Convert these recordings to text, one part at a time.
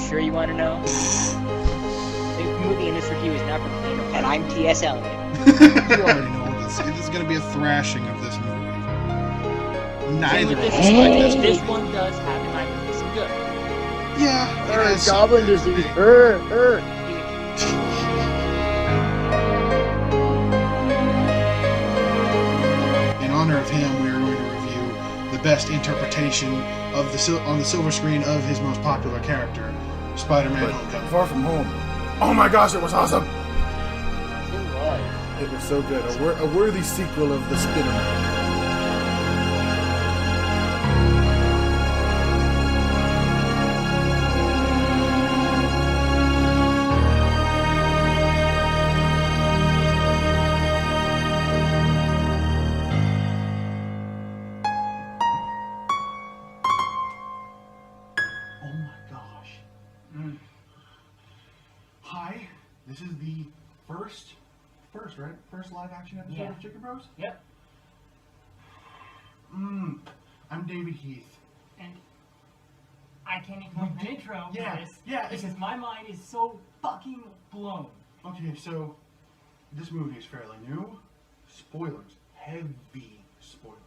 sure you want to know? The movie in this review is not from Plano, and I'm T.S. Eliot. You already know what this is. This is going to be a thrashing of this movie. Neither of us like this movie. This one does have, in my opinion, some good. Yeah, it has goblin some disease. In honor of him, we are going to review the best interpretation of on the silver screen of his most popular character, Spider-Man Homecoming. Far From Home. Oh my gosh, it was awesome! It was. It was so good. A worthy sequel of the Spider-Man. Oh my gosh. Hi, this is the first, right? First live action episode of Chicken Bros? Yep. I'm David Heath. And I can't even make an intro for this. Yeah, because my mind is so fucking blown. Okay, so this movie is fairly new. Spoilers. Heavy spoilers.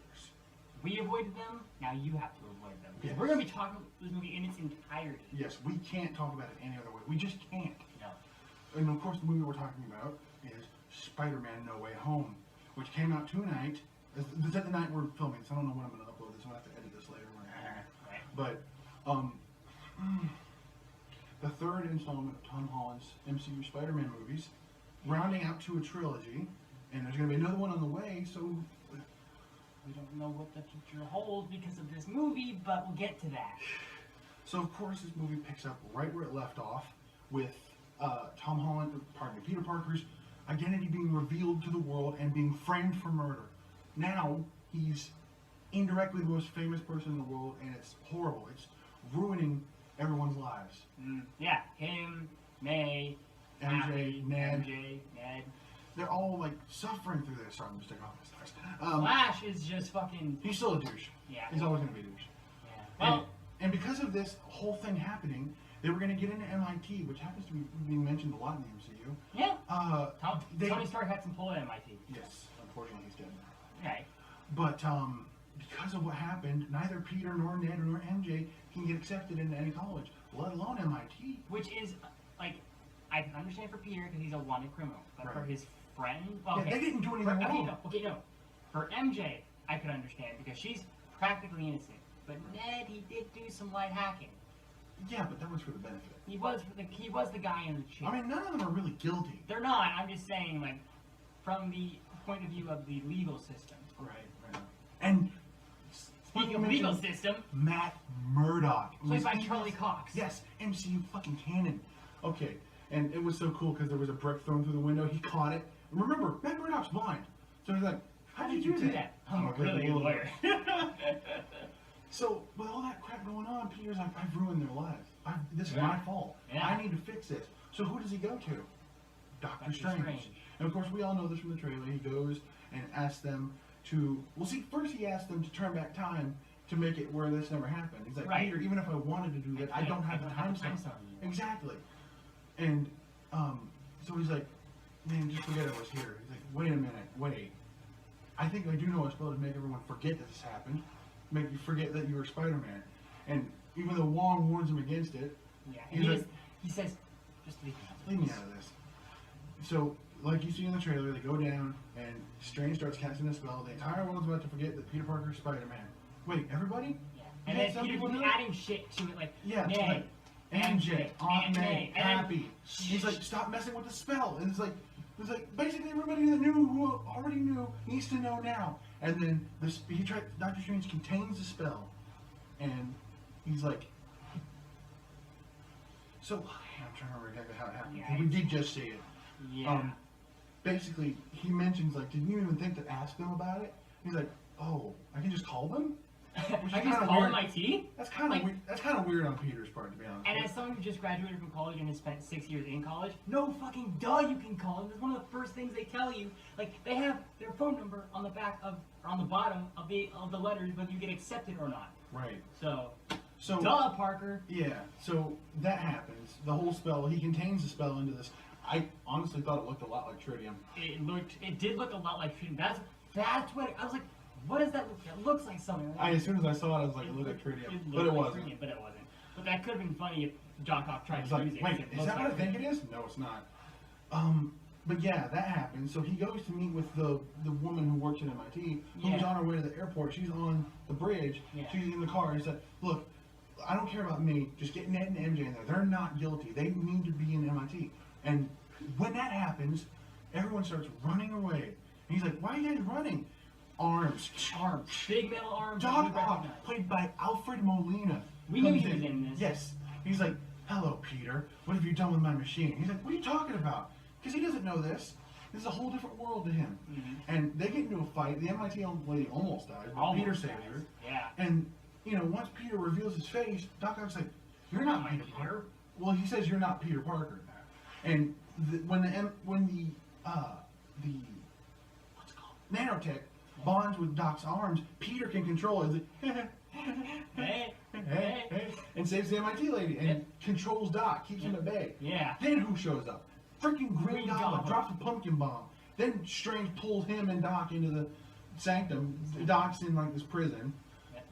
We avoided them, now you have to avoid them. Because Yes. we're going to be talking about this movie in its entirety. Yes, we can't talk about it any other way. We just can't. No. And of course, the movie we're talking about is Spider-Man No Way Home, which came out tonight. It's at the night we're filming, so I don't know when I'm going to upload this. I'll have to edit this later. Right. But the third installment of Tom Holland's MCU Spider-Man movies, rounding out to a trilogy, and there's going to be another one on the way, so We don't know what the future holds because of this movie, but we'll get to that. So of course this movie picks up right where it left off with Peter Parker's identity being revealed to the world and being framed for murder. Now he's indirectly the most famous person in the world, and it's horrible. It's ruining everyone's lives. Yeah, him, May, MJ, Abby, Ned. Ned. They're all like suffering through this. Sorry, I'm just taking off my stars. Flash is just fucking... He's still a douche. Yeah. He's always going to be a douche. Yeah. Well, And because of this whole thing happening, they were going to get into MIT, which happens to be being mentioned a lot in the MCU. yeah. Tony Stark had some pull at MIT. Yes, unfortunately he's dead now. Right. But because of what happened, neither Peter nor Ned nor MJ can get accepted into any college, let alone MIT. Which is, like, I can understand for Peter because he's a wanted criminal. But for Right. his friend... Well, Yeah, okay. they didn't do anything wrong. Okay, no. For MJ, I could understand because she's practically innocent. But Ned, he did do some light hacking. Yeah, but that was for the benefit. He was the guy in the chair. I mean, none of them are really guilty. They're not. I'm just saying, like, from the point of view of the legal system. Right. And Speaking of legal system, Matt Murdock. played by Charlie Cox. Yes, MCU fucking canon. Okay, and it was so cool because there was a brick thrown through the window. He caught it. And remember, Matt Murdock's blind. So he's like, How did you do that? I'm a really good lawyer. So, with all that crap going on, Peter's like, I've ruined their lives. This is my fault. Yeah. I need to fix this. So who does he go to? Doctor Strange. And of course, we all know this from the trailer. He goes and asks them to... Well, see, first he asked them to turn back time to make it where this never happened. He's like, Right. Peter, even if I wanted to do that, I don't have the time stone. Exactly. And so he's like, man, just forget I was here. He's like, wait a minute, wait. I think I do know a spell to make everyone forget that this happened. Make you forget that you were Spider-Man. And even though Wong warns him against it, Yeah, he says, just leave me out of this. So, like you see in the trailer, they go down, and Strange starts casting a spell. The entire world's about to forget that Peter Parker's Spider-Man. Wait, everybody? Yeah. And then Peter keeps adding shit to it, like, yeah, Ned, like MJ, Aunt May, and then- Happy. He's like, stop messing with the spell. And it's like basically everybody that knew, who already knew, needs to know now. And then Doctor Strange contains the spell, and he's like, so I'm trying to remember exactly how it happened. Yeah, We did just see it. Yeah. Basically, he mentions like, did you even think to ask them about it? He's like, oh, I can just call them. I just call MIT? That's kind of weird. That's kind of weird on Peter's part, to be honest. And as someone who just graduated from college and has spent 6 years in college, no fucking duh you can call them. That's one of the first things they tell you. Like, they have their phone number on the back of, or on the bottom of the letters, whether you get accepted or not. Right. So So Duh, Parker. yeah, so that happens. The whole spell, he contains the spell into this. I honestly thought it looked a lot like tritium. It did look a lot like treating. That's what I was like. What does that look? It looks like something. As soon as I saw it, I was like, it looked like tritium, but it wasn't. But it wasn't. But that could have been funny if Jock Hawk tried I was to like, use it. wait, It is looks that what I like think it is? No, it's not. But yeah, that happens. So he goes to meet with the woman who works at MIT, who's Yeah. on her way to the airport. She's on the bridge. Yeah. She's in the car. He said, look, I don't care about me. Just get Ned and MJ in there. They're not guilty. They need to be in MIT. And when that happens, everyone starts running away. And he's like, why are you guys running? Arms. arms, big metal arms. that Doc we Ock, recognize. played by Alfred Molina. We knew comes he was in this. Yes. He's like, hello, Peter. What have you done with my machine? He's like, what are you talking about? Because he doesn't know this. This is a whole different world to him. Mhm. And they get into a fight. The MIT lady almost dies, but Almost Peter saves dies. her. Yeah. And, you know, once Peter reveals his face, Doc Ock's like, you're not Peter Parker. Well, he says you're not Peter Parker. And when the what's it called? Nanotech bonds with Doc's arms, Peter can control it. He's like, Hey, hey, hey, and saves the MIT lady and controls Doc, keeps him at bay. Yeah. Then who shows up? Freaking Green Green Goblin Goblin. drops a pumpkin bomb. Then Strange pulls him and Doc into the sanctum. Doc's in like this prison,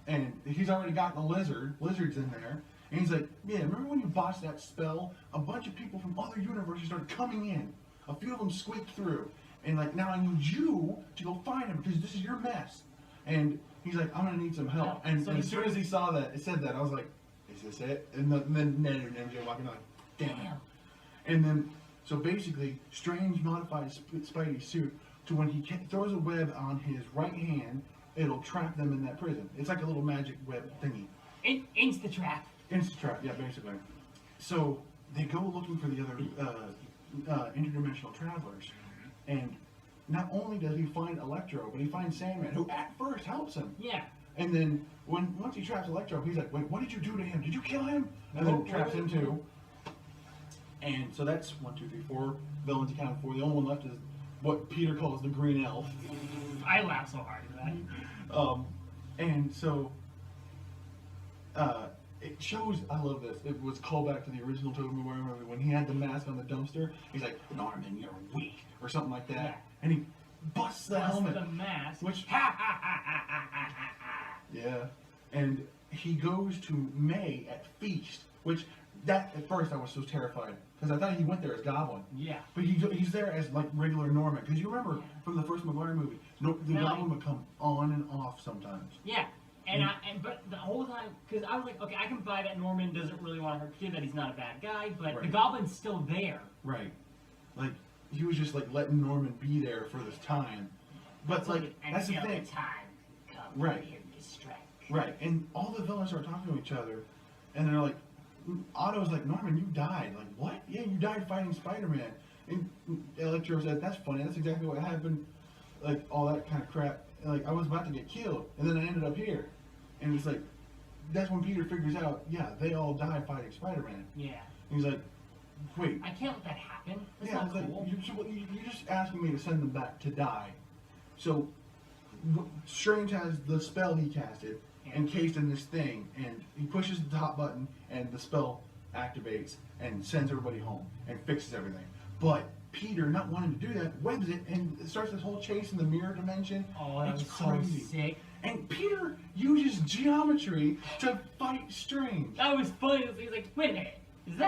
and he's already got the lizard's in there. And he's like, yeah, remember when you botched that spell? A bunch of people from other universes started coming in. A few of them squeaked through. And like, now I need you to go find him because this is your mess. And he's like, I'm gonna need some help. And, So and he as soon as he saw that, it said that, I was like, is this it? And then Ned and MJ walking like, damn. And then, so basically, Strange modifies Spidey's suit to when he throws a web on his right hand, it'll trap them in that prison. It's like a little magic web thingy. Insta-trap. Insta-trap, yeah, basically. So they go looking for the other interdimensional travelers, and not only does he find Electro, but he finds Sandman, who at first helps him. Yeah. And then once he traps Electro, he's like, wait, what did you do to him? Did you kill him? And then traps him too. And so that's 1, 2, 3, 4 villains accounted for. The only one left is what Peter calls the Green Elf. I laughed so hard at that. And so it shows, I love this, it was called back to the original Tobey Maguire movie when he had the mask on the dumpster. He's like, Norman, you're weak, or something like that. Yeah. And he busts the helmet. The mask. Which, Ha ha ha ha ha ha ha ha. yeah. And he goes to May at Feast, which, that, at first I was so terrified, because I thought he went there as Goblin. Yeah. But he's there as, like, regular Norman, because you remember from the first Maguire movie, the Really? Goblin would come on and off sometimes. Yeah. But the whole time, because I was like, okay, I can buy that Norman doesn't really want to hurt Kid, that he's not a bad guy, but the Right. Goblin's still there. Right. Like, he was just, like, letting Norman be there for this time. But, like, that's the thing. time come Right. here to strike. Right. And all the villains are talking to each other, and they're like, Otto's like, Norman, you died. Like, what? Yeah, you died fighting Spider-Man. And Electro said, that's funny. That's exactly what happened. Like, all that kind of crap. Like, I was about to get killed, and then I ended up here. And it's like, that's when Peter figures out, yeah, they all died fighting Spider-Man. Yeah. And he's like, wait. I can't let that happen. That's Yeah, not it's like, cool. you're just asking me to send them back to die. So, Strange has the spell he casted encased in this thing, and he pushes the top button, and the spell activates and sends everybody home and fixes everything. But Peter, not wanting to do that, webs it and it starts this whole chase in the mirror dimension. Oh, that It's was so crazy. sick. And Peter uses geometry to fight Strange. That was funny. He's like, wait a minute. Is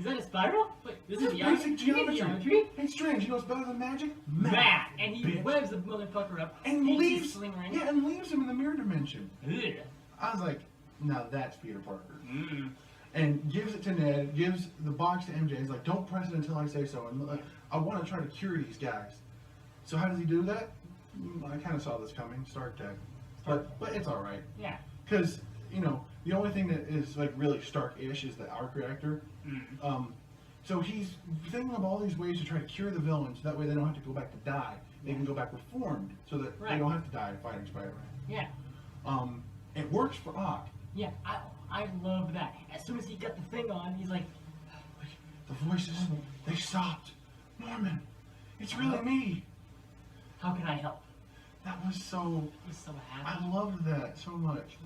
that a spiral? Wait, this is Basic geometry? geometry. Hey, Strange, you know what's better than magic? Math. And he bitch. webs the motherfucker up. And takes his leaves, sling ring. yeah, and leaves him in the mirror dimension. Ugh. I was like, now that's Peter Parker. Mm. And gives it to Ned, gives the box to MJ. He's like, don't press it until I say so. And like, I want to try to cure these guys. So how does he do that? I kind of saw this coming, Stark Tech. But it's all right. Yeah. Because, you know, the only thing that is like really Stark-ish is the arc reactor. Mm. So he's thinking of all these ways to try to cure the villains. That way they don't have to go back to die. They can go back reformed so that they don't have to die fighting Spider-Man. Yeah. It works for Ock. Yeah. I love that. As soon as he got the thing on, he's like, The voices, they stopped. Norman, it's really me. how can I help? That was so, He's so I happy. loved that so much.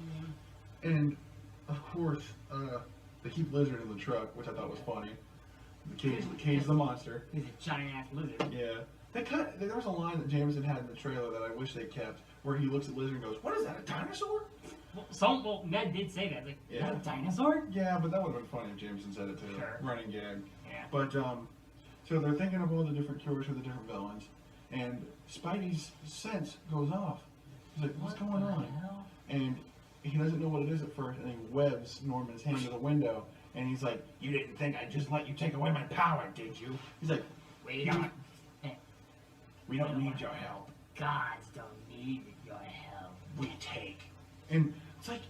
And of course, they keep Lizard in the truck, which I thought was funny. The cage the monster. He's a giant ass lizard. Yeah. There was a line that Jameson had in the trailer that I wish they kept, where he looks at Lizard and goes, "What is that, a dinosaur?" Well, Ned did say that. Like, is that a dinosaur? Yeah, but that would have been funny if Jameson said it too. Sure. Running gag. Yeah. But, so they're thinking of all the different cures for the different villains, and Spidey's sense goes off. He's like, what's going on? Hell? And he doesn't know what it is at first, and he webs Norman's hand to the window, and he's like, "You didn't think I'd just let you take away my power, did you?" He's like, Wait on. "We don't need your help. Gods don't need your help. We take." And it's like,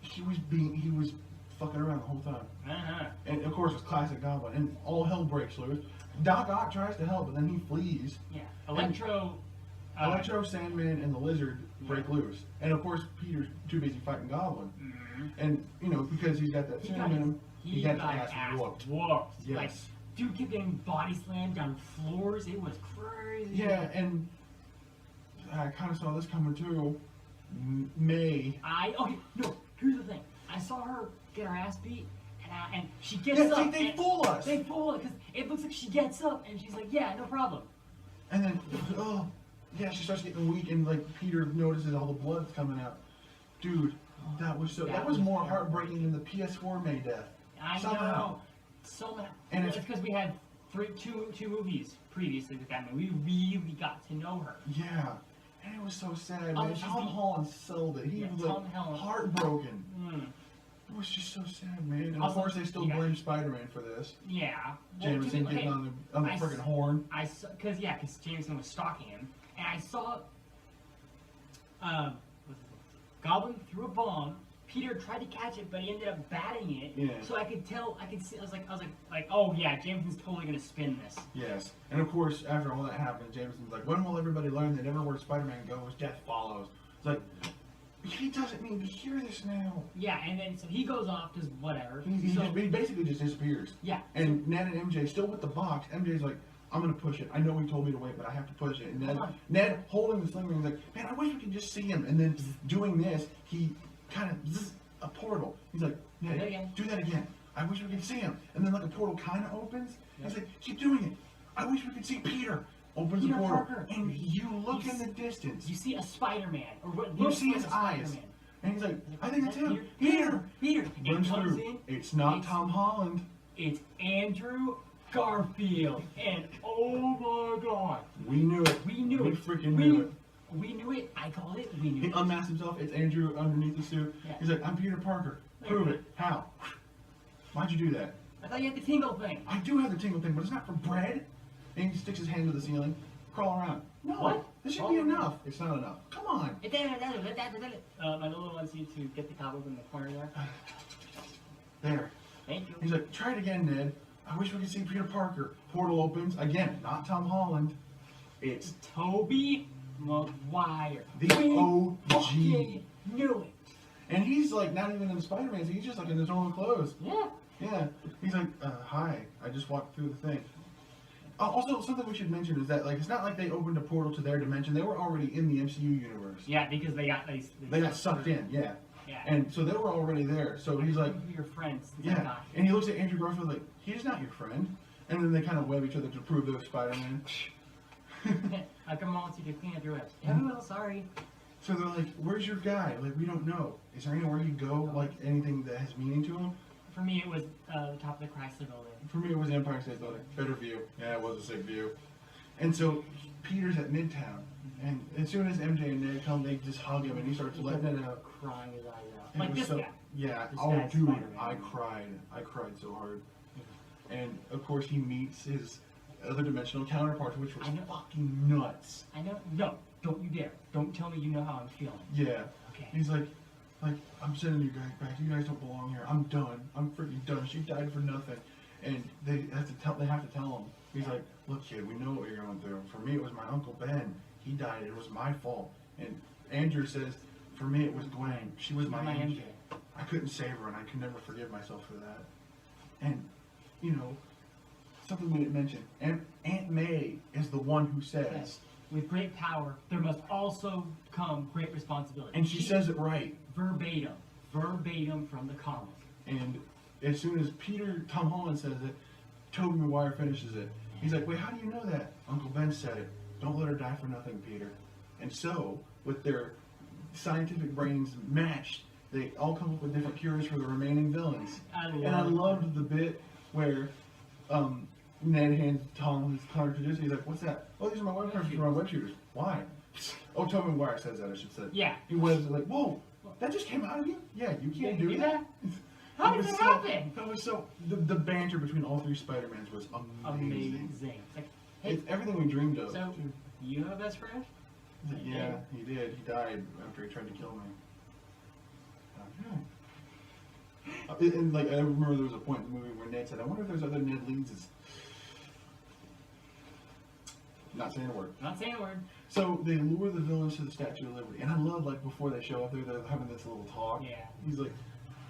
he was fucking around the whole time. Uh-huh. And of course, it's classic Goblin, and all hell breaks loose. Doc Ock tries to help, but then he flees. Yeah. Electro, Sandman, and the Lizard break loose. And of course, Peter's too busy fighting Goblin. Mm-hmm. And, because he's got that He sin got in him, he got his ass ass whooped. whooped. Yes. Like, dude kept getting body slammed down floors. It was crazy. Yeah, and I kind of saw this coming too. May. Here's the thing. I saw her get her ass beat, and she gets Yeah, up. they fool us. They fool us because it looks like she gets up and she's like, "Yeah, no problem." And then, she starts getting weak, and like Peter notices all the blood that's coming out. Dude, that was more heartbreaking than the PS4 May death. I Somehow. know. So much. And it's because we had two movies previously with that. We really got to know her. Yeah. And it was so sad, Oh, man. she's Tom the- Holland sold it. He Yeah, was Tom like Holland. heartbroken. Mm. It was just so sad, man. And Also, of course, they still yeah. blame Spider-Man for this. Yeah. Well, Jameson getting on the I freaking s- horn. Because Jameson was stalking him, and I saw Goblin threw a bomb. Peter tried to catch it, but he ended up batting it. Yeah. So I could see. I was like, oh yeah, Jameson's totally gonna spin this. Yes. And of course, after all that happened, Jameson's like, when will everybody learn that everywhere Spider-Man goes, death follows? It's like, he doesn't need to hear this now. Yeah, and then so he goes off, does whatever. He basically just disappears. Yeah. And Ned and MJ still with the box. MJ's like, I'm going to push it. I know he told me to wait, but I have to push it. And Ned holding the sling ring, he's like, man, I wish we could just see him. And then doing this, he kind of, a portal. He's like, Ned, do that again. I wish we could see him. And then like a portal kind of opens. He's like, keep doing it. I wish we could see Peter. Opens the portal. Parker. And you look in the distance. You see a Spider-Man, or what You looks see like his a eyes. Spider-Man. And he's like, I think it's him. Peter. Runs It comes through. in. It's not Tom Holland. It's Andrew Garfield, and oh my God, We knew it. we knew We it. freaking knew it. We knew it. I called it. We knew He it. unmasks himself. It's Andrew underneath the suit. Yeah. He's like, I'm Peter Parker. Prove it. How? Why'd you do that? I thought you had the tingle thing. I do have the tingle thing, but it's not for bread. And he sticks his hand to the ceiling, crawl around. No, What? this should be enough. It's not enough. Come on. My little one wants you to get the cobweb in the corner there. There. Thank you. He's like, try it again, Ned. I wish we could see Peter Parker. Portal opens. Again, not Tom Holland. It's Toby Maguire. The We OG. fucking knew it. And he's like not even in Spider-Man. He's just like in his normal clothes. Yeah. Yeah. He's like, hi. I just walked through the thing. Also, something we should mention is that like it's not like they opened a portal to their dimension. They were already in the MCU universe. Yeah, because they They got sucked in. Yeah. Yeah. And so they were already there. So he's like, your friends. yeah. And he looks at Andrew Garfield like, he's not your friend. And then they kind of web each other to prove they're Spider-Man. I come on to you to clean up your webs. Yeah, well, sorry. So they're like, where's your guy? Like, we don't know. Is there anywhere you go, like anything that has meaning to him? For me, it was the top of the Chrysler Building. For me, it was Empire State Building. Better view. Yeah, it was a sick view. And so Peter's at Midtown. And as soon as MJ and Ned come, they just hug him and he starts letting it out. Crying his eyes out. And Like it was this so, guy. yeah. This Oh, guy's dude, Spider-Man. I cried. I cried so hard. And of course, he meets his other dimensional counterparts, which was I know. fucking nuts. I know. No, don't you dare. Don't tell me you know how I'm feeling. Yeah. Okay. He's like, I'm sending you guys back. You guys don't belong here. I'm done. I'm freaking done. She died for nothing. And they have to tell him. He's like, look, kid, we know what you're going through. For me, it was my Uncle Ben. He died. It was my fault. And Andrew says, for me, it was Gwen. She was my MJ. I couldn't save her, and I can never forgive myself for that. And, you know, something we didn't mention. Aunt May is the one who says, Yes. With great power, there must also come great responsibility. and she says it right. verbatim. verbatim from the comic. And as soon as Tom Holland says it, Tobey Maguire finishes it. He's like, wait, how do you know that? Uncle Ben said it. Don't let her die for nothing, Peter. And so, with their scientific brains matched, they all come up with different cures for the remaining villains. And I loved the bit where Ned hands Tom his cartridges. He's like, what's that? Oh, these are my web cartridges for my web shooters. Why? Oh, Tobey Maguire says that, I should say. Yeah. He was like, whoa, that just came out of you? Yeah, you can't do that. How did that happen? That was so. The banter between all three Spider-Mans was amazing. It's like, hey, It's everything we dreamed of. so you have a best friend? Yeah, he did. He died after he tried to kill me. And like, I remember there was a point in the movie where Ned said, I wonder if there's other Ned Leeds. Not saying a word. Not saying a word. So they lure the villains to the Statue of Liberty. And I love, like, before they show up there, they're having this little talk. Yeah. He's like,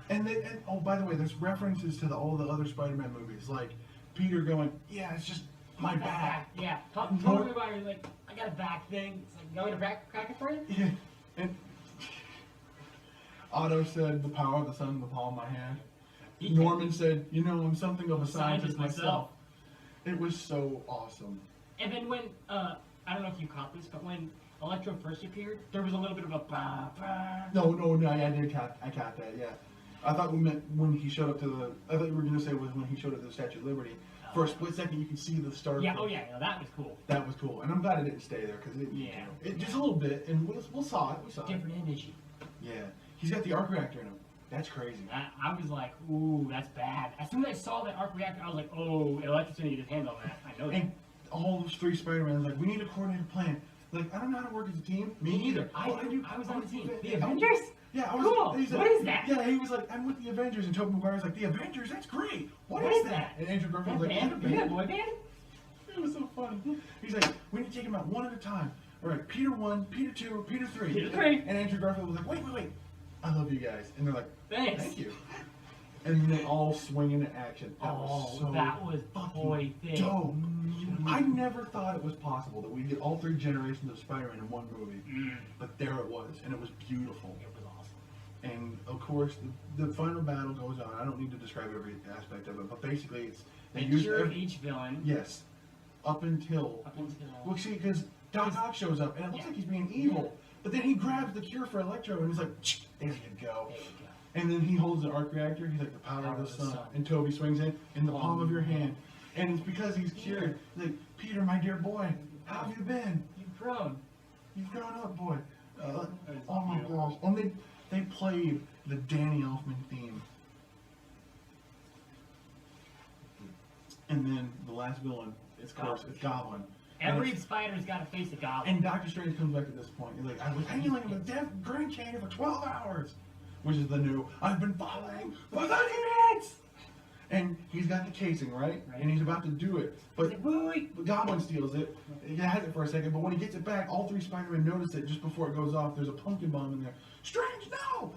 and oh, by the way, there's references to all the other Spider-Man movies. Like, Peter going, yeah, it's just my back. Yeah. Tobey Maguire's like, I got a back thing. It's like, you want me to crack it for you? Yeah. And Otto said, the power of the sun in the palm of my hand. Norman said, you know, I'm something of a scientist myself. It was so awesome. And then when, I don't know if you caught this, but when Electro first appeared, there was a little bit of a bah, bah. No, I caught that, yeah. I thought we meant when he showed up to the, I thought you were going to say was when he showed up to the Statue of Liberty. For a split second, you could see the star. Yeah, oh yeah, no, that was cool. That was cool. And I'm glad it didn't stay there, because it just a little bit, and we saw it. Different energy. Yeah. He's got the arc reactor in him. That's crazy. I was like, ooh, that's bad. As soon as I saw that arc reactor, I was like, oh, Electro's gonna get his hands on that. I know that. And all those three Spider-Mans, like, we need a coordinated plan. Like, I don't know how to work as a team. Me neither. I was on the team. The Yeah, Avengers? Yeah, Cool. Like, what is that? Yeah, he was like, I'm with the Avengers, and Tobey Maguire's like, the Avengers? That's great. What What is is that? that? And Andrew Garfield was like, Band? "What a band?" Boy band? It was so funny. He's like, we need to take them out one at a time. All right, Peter 1, Peter 2, Peter 3. Peter 3. And Andrew Garfield was like, wait. I love you guys. And they're like, Thanks. thank you. And they all swing into action. That was boy thing. dope. I never thought it was possible that we'd get all three generations of Spider-Man in one movie. But there it was, and it was beautiful. It was awesome. And of course, the final battle goes on. I don't need to describe every aspect of it, but basically, it's They cure each villain. Yes, up until. Well, see, because Doc Ock shows up, and it looks like he's being evil, but then he grabs the cure for Electro, and he's like, "There you go." There you go. And then he holds the arc reactor. He's like, "The power of the sun." And Toby swings in the palm of your hand, and it's because he's cured. He's like, Peter, my dear boy, how have you been? You've grown. You've grown up, boy. Oh my gosh! And they played the Danny Elfman theme. And then the last villain, it's Goblin. Every spider's got to face a goblin. And Doctor Strange comes back at this point. He's like, I was hanging in the Grand Canyon for 12 hours. Which is the new, I've been falling for 30 minutes! And he's got the casing, right? And he's about to do it. But the Goblin steals it. He has it for a second, but when he gets it back, all three Spider-Men notice it just before it goes off. There's a pumpkin bomb in there. Strange, no!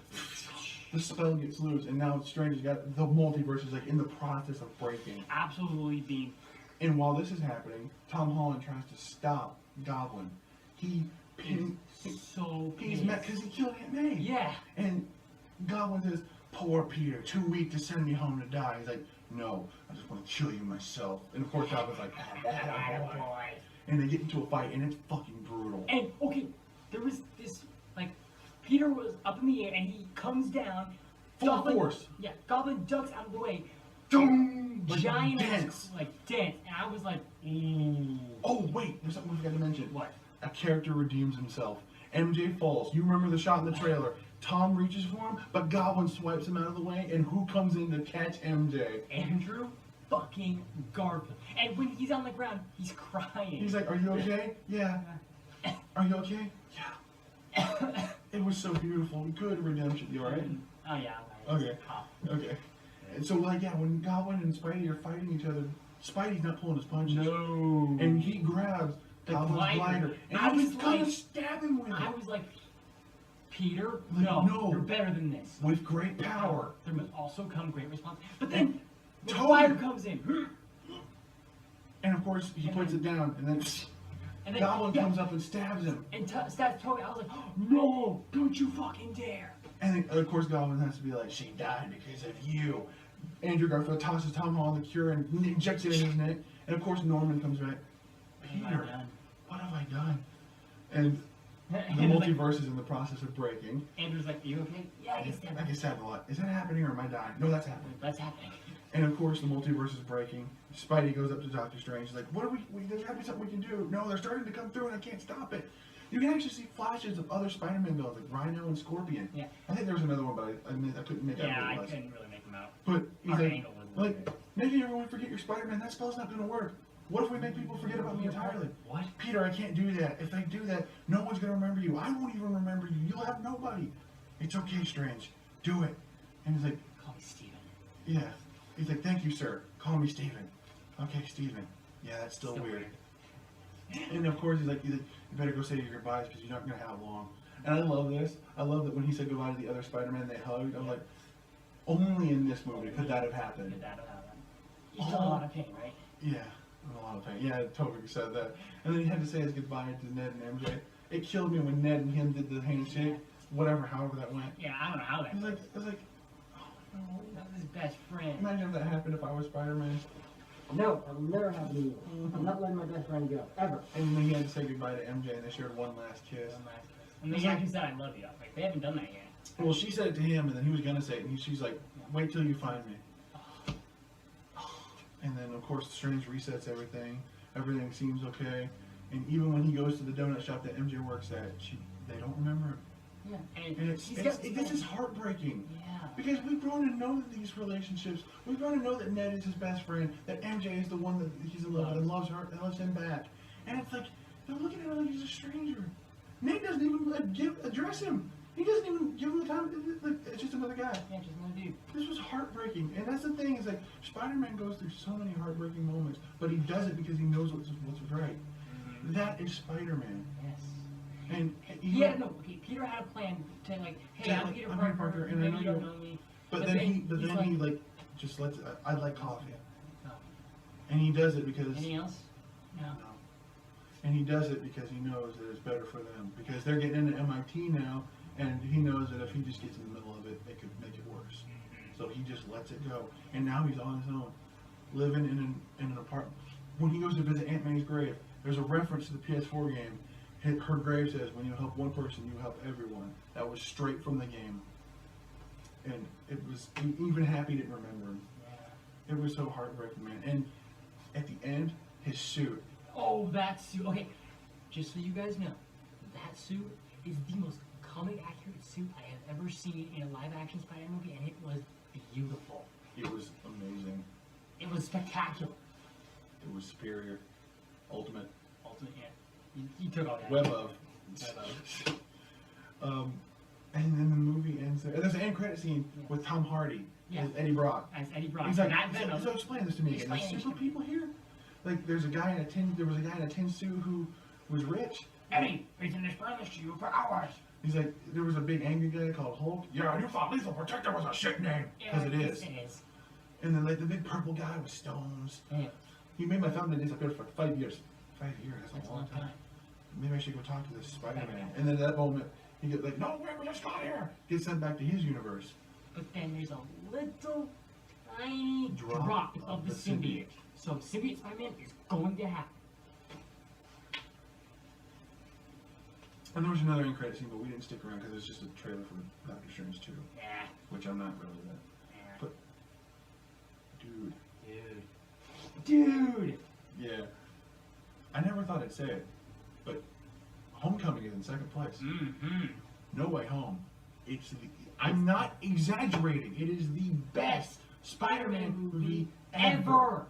The spell gets loose, and now Strange has got the multiverse is like in the process of breaking. Absolutely being. And while this is happening, Tom Holland tries to stop Goblin. He's mad because he killed Aunt May. Yeah. And Goblin says, "Poor Peter, too weak to send me home to die." He's like, "No, I just want to kill you myself." And of course, Goblin's like, Boy. and they get into a fight, and it's fucking brutal. And okay, there was this like Peter was up in the air and he comes down. Full force. Yeah, Goblin ducks out of the way. Doom! Giant dance. dance. And I was like, ooh. Oh wait, there's something we forgot to mention. What? A character redeems himself. MJ falls. You remember the shot in the trailer? Tom reaches for him, but Goblin swipes him out of the way, and who comes in to catch MJ? Andrew fucking Garfield. And when he's on the ground, he's crying. He's like, "Are you okay?" "Yeah." "Are you okay?" "Yeah." It was so beautiful. Good redemption. You alright? Oh yeah. Okay. Okay. And so, like, yeah, when Goblin and Spidey are fighting each other, Spidey's not pulling his punches. No. And he grabs The Goblin's glider. And he's gonna stab him with it. I was like, Peter, Like, no. you're better than this. With great power. There must also come great response. But then the Toby- fire comes in. And of course, he puts it down, and then Goblin comes up and stabs him. And stabs Toby. I was like, oh, no, don't you fucking dare. And then, of course, Goblin has to be like, she died because of you. Andrew Garfield tosses Tom Holland the cure and injects it in his neck. And of course, Norman comes back. Peter, what have I done? And the multiverse is in the process of breaking. Andrew's like, you okay? Yeah, I get stabbed. I get stabbed a lot. Is that happening or am I dying? No, that's happening. That's happening. And of course, the multiverse is breaking. Spidey goes up to Doctor Strange. He's like, what are there's gotta be something we can do. No, they're starting to come through and I can't stop it. You can actually see flashes of other Spider-Man villains, like Rhino and Scorpion. Yeah. I think there was another one, but I couldn't make out Yeah, what it I was. couldn't really make them out. But he's Our like, angle was making everyone forget your Spider-Man, that spell's not going to work. What if we make people forget about me entirely? What? Peter, I can't do that. If I do that, no one's going to remember you. I won't even remember you. You'll have nobody. It's okay, Strange. Do it. And he's like, Call me Steven. yeah. He's like, thank you, sir. Call me Steven. Okay, Steven. Yeah, that's still weird. And of course, he's like, you better go say your goodbyes because you're not going to have long. And I love this. I love that when he said goodbye to the other Spider-Man, they hugged. I'm like, only in this movie could that have happened. Did that have happened? He's still in a lot of pain, right? Yeah, in a lot of pain. Yeah, Toby said that. And then he had to say his goodbye to Ned and MJ. It killed me when Ned and him did the handshake. Whatever, however that went. Yeah, I don't know how that I goes. was like, oh no. That was his best friend. Imagine if that happened if I was Spider-Man. No, that'll never happen to you. I'm not letting my best friend go. Ever. And then he had to say goodbye to MJ and they shared one last kiss. And they actually said, I love you. Like, they haven't done that yet. Well, she said it to him and then he was going to say it and she's like, wait till you find me. And then, of course, Strange resets everything. Everything seems okay. And even when he goes to the donut shop that MJ works at, they don't remember him. Yeah. And this is heartbreaking. Yeah. Because we've grown to know these relationships. We've grown to know that Ned is his best friend, that MJ is the one that he's in love with and loves her and loves him back. And it's like, they're looking at him like he's a stranger. Ned doesn't even address him. He doesn't even give him the time. It's just another guy. Yeah, just another dude. This was heartbreaking. And that's the thing, is like, Spider-Man goes through so many heartbreaking moments, but he does it because he knows what's right. Mm-hmm. That is Spider-Man. Yes. And Peter had a plan to like, hey, Yeah, I'm like, Peter I'm Parker, Peter Parker, and I maybe know you don't you- know me. But then he just lets I'd like coffee. Oh. And he does it because Anything else? No. no. And he does it because he knows that it's better for them. Because they're getting into MIT now, and he knows that if he just gets in the middle of it, it could make it worse. So he just lets it go. And now he's on his own, living in an apartment. When he goes to visit Aunt May's grave, there's a reference to the PS4 game. Her grave says, when you help one person, you help everyone. That was straight from the game. And it was, even Happy didn't remember him. Yeah. It was so heartbreaking, man. And at the end, his suit. Oh, that suit. Okay, just so you guys know, that suit is the most comic accurate suit I have ever seen in a live action Spider-Man movie, and it was beautiful. It was amazing. It was spectacular. It was superior. Ultimate. Ultimate, yeah. You took all that. Web of. Web of. And then the movie ends there. And there's an end credit scene with Tom Hardy Yeah. as Eddie Brock. As Eddie Brock. He's like, Not Venom. so explain this to me again. There's Explain it. super people here? Like, there was a guy in a tin suit who was rich. Eddie, we've been explaining this to you for hours. He's like, there was a big angry guy called Hulk. Yeah, you thought Lethal Protector was a shit name. Because it is. It is. And then, like, the big purple guy with stones. Yeah. He made my thumbnail disappear for 5 years. 5 years, That's that's a long time. Maybe I should go talk to this Spider-Man. And then at that moment, he gets like, no, wait, we just got here. Gets sent back to his universe. But then there's a little tiny Drop drop of of the the symbiote. So symbiote Spider-Man is going to happen. And there was another end credit scene, but we didn't stick around because it was just a trailer for Doctor Strange 2, Yeah. which I'm not really that. Yeah. But, dude, Dude. yeah. I never thought I'd say it, but Homecoming is in second place. Mm-hmm. No Way Home. I'm not exaggerating. It is the best Spider-Man Spider-Man movie ever.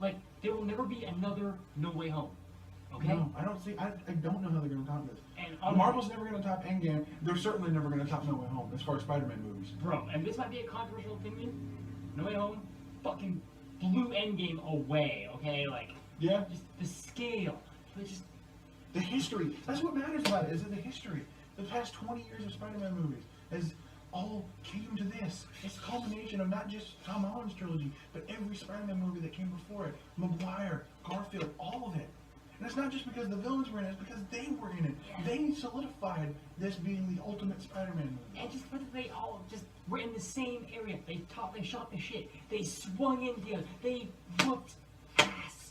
Like, there will never be another No Way Home. Okay? No, I don't see. I don't know how they're going to top this. And Marvel's never going to top Endgame. They're certainly never going to top No Way Home as far as Spider-Man movies. Bro, and this might be a controversial opinion. No Way Home fucking blew Endgame away, okay? Like, Yeah. just the scale. It's just, The history. That's what matters about it, is the history. The past 20 years of Spider-Man movies has all came to this. It's a culmination of not just Tom Holland's trilogy, but every Spider-Man movie that came before it. Maguire, Garfield, all of it. And it's not just because the villains were in it, it's because they were in it. Yeah. They solidified this being the ultimate Spider-Man movie. And just for that they all just were in the same area. They shot the shit. They swung in together. They whooped ass.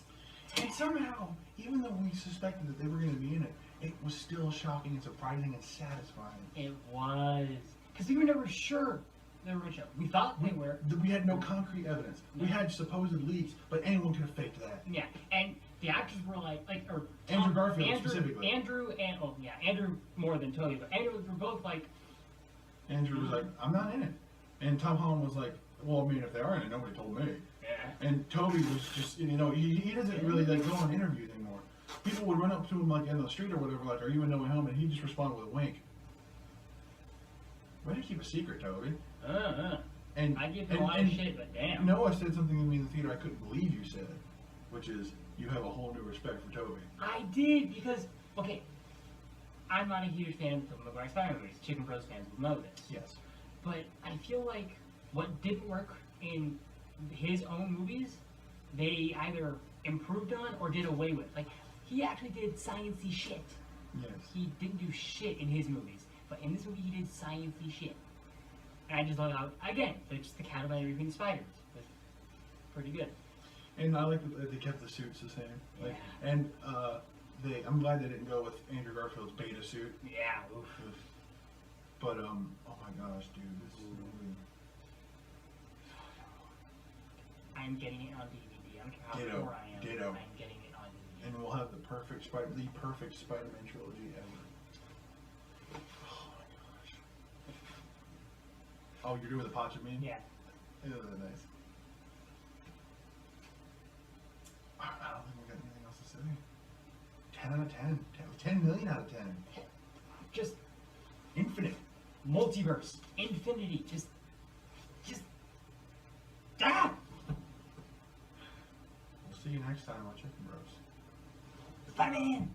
And somehow, even though we suspected that they were going to be in it, it was still shocking and surprising and satisfying. It was. Because we were never sure they were going to show. We thought they were. We had no concrete evidence. We had supposed leaks, but anyone could have faked that. Yeah. And the actors were or Andrew Garfield specifically. Andrew more than Tobey, but Andrew were both like. Andrew was like, I'm not in it. And Tom Holland was like, well, I mean, if they are in it, nobody told me. Yeah. And Toby was just, he doesn't really like go on interviews anymore. People would run up to him like in the street or whatever, like, are you in No Way Home? And he'd just respond with a wink. Way to keep a secret, Toby. And I give him a lot of shit, but damn. Noah said something to me in the theater I couldn't believe you said, which is, you have a whole new respect for Toby. I did, because, okay, I'm not a huge fan of the Maguire Spider-Man movies. Chicken Bros fans will know this. Yes. But I feel like what didn't work in his own movies, they either improved on or did away with. Like, he actually did sciencey shit. Yes. He didn't do shit in his movies, but in this movie he did sciencey shit. And I just thought, again, just the counterbalance between the spiders was pretty good. And I like that they kept the suits the same. Like, Yeah. And I'm glad they didn't go with Andrew Garfield's beta suit. Yeah. Oof. But oh my gosh, dude, this movie. I'm getting it on DVD. I don't care how Ditto. poor I am. Ditto. I'm getting it on DVD. And we'll have the perfect Spider-Man trilogy ever. Oh my gosh. Oh, you're doing the Pacha meme? Yeah. Yeah, that's nice. I don't think we got anything else to say. 10 out of 10. 10 million out of 10. Just Infinite. multiverse, infinity, just ah! We'll see you next time on Chicken Bros. Spider-Man!